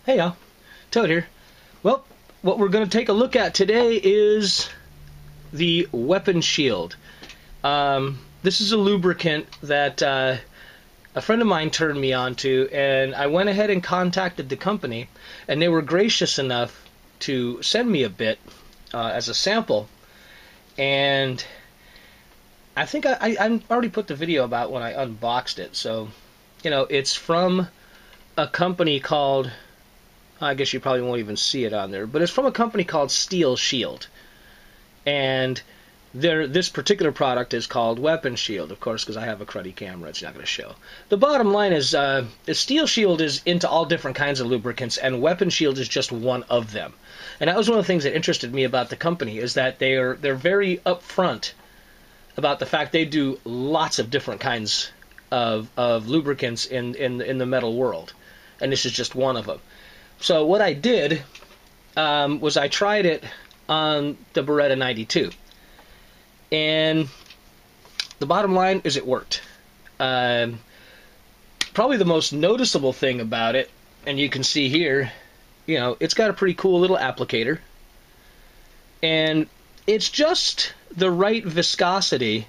Hey y'all, Toad here. Well, what we're going to take a look at today is the WeaponShield. This is a lubricant that a friend of mine turned me on to, and I went ahead and contacted the company, and they were gracious enough to send me a bit as a sample. And I think I already put the video about when I unboxed it, so you know, it's from a company called, I guess you probably won't even see it on there, but it's from a company called Steelshield. And this particular product is called WeaponShield, of course, because I have a cruddy camera, it's not going to show. The bottom line is Steelshield is into all different kinds of lubricants, and WeaponShield is just one of them. And that was one of the things that interested me about the company, is that they're very upfront about the fact they do lots of different kinds of lubricants in the metal world. And this is just one of them. So what I did was I tried it on the Beretta 92. And the bottom line is it worked. Probably the most noticeable thing about it, and you can see here, you know, it's got a pretty cool little applicator. And it's just the right viscosity.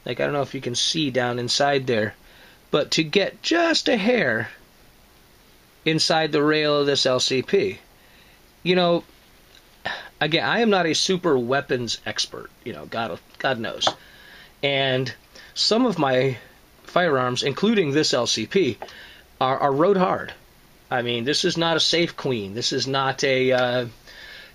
Like, I don't know if you can see down inside there, but to get just a hair inside the rail of this LCP. You know, again, I am not a super weapons expert, you know, God knows. And some of my firearms, including this LCP, are rode hard. I mean, this is not a safe queen. This is not a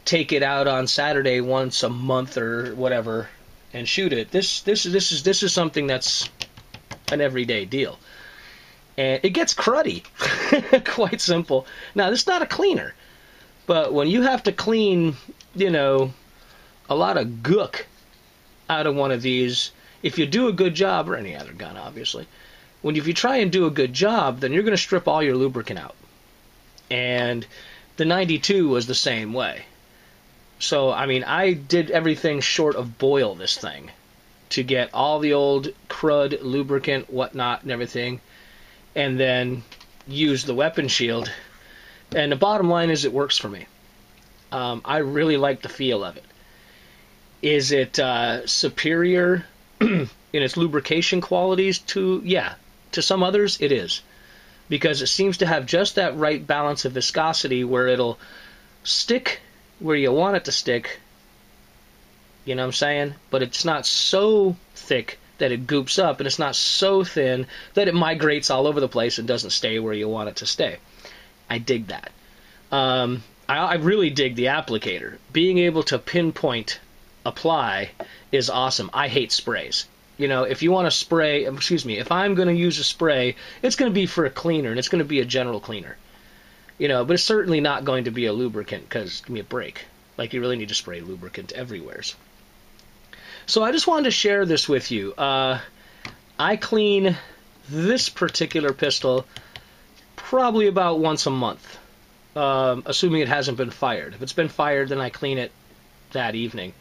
take it out on Saturday once a month or whatever and shoot it. This is something that's an everyday deal. And it gets cruddy. Quite simple. Now, this is not a cleaner, but when you have to clean, you know, a lot of gook out of one of these, if you do a good job, or any other gun, obviously, if you try and do a good job, then you're going to strip all your lubricant out. And the 92 was the same way. So, I mean, I did everything short of boil this thing to get all the old crud, lubricant, whatnot, and everything, and then use the WeaponShield. And the bottom line is it works for me. I really like the feel of it. Is it superior in its lubrication qualities to, yeah, to some others? It is. Because it seems to have just that right balance of viscosity where it'll stick where you want it to stick, you know what I'm saying? But it's not so thick that it goops up, and it's not so thin that it migrates all over the place and doesn't stay where you want it to stay. I dig that. I really dig the applicator. Being able to pinpoint apply is awesome. I hate sprays. You know, if you want to spray, excuse me, if I'm going to use a spray, it's going to be for a cleaner, and it's going to be a general cleaner. You know, but it's certainly not going to be a lubricant, because give me a break. Like, you really need to spray lubricant everywhere. So I just wanted to share this with you. I clean this particular pistol probably about once a month, assuming it hasn't been fired. If it's been fired, then I clean it that evening.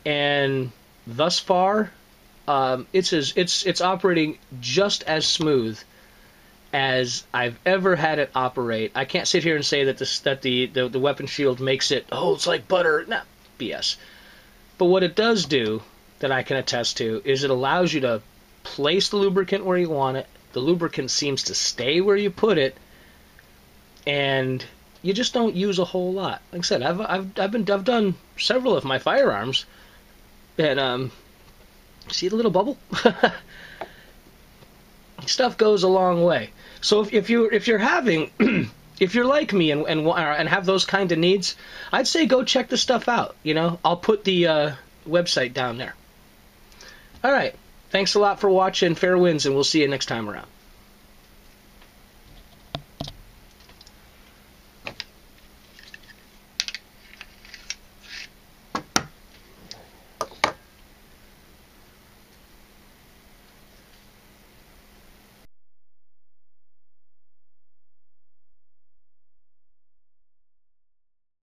And thus far, it's operating just as smooth as I've ever had it operate. I can't sit here and say that the WeaponShield makes it, oh, it's like butter. Nah, BS. But what it does do, that I can attest to, is it allows you to place the lubricant where you want it. The lubricant seems to stay where you put it, and you just don't use a whole lot. Like I said, I've done several of my firearms, and see the little bubble? Stuff goes a long way. So if you're having if you're like me and have those kind of needs, I'd say go check this stuff out. You know, I'll put the website down there. All right, thanks a lot for watching. Fair winds, and we'll see you next time around.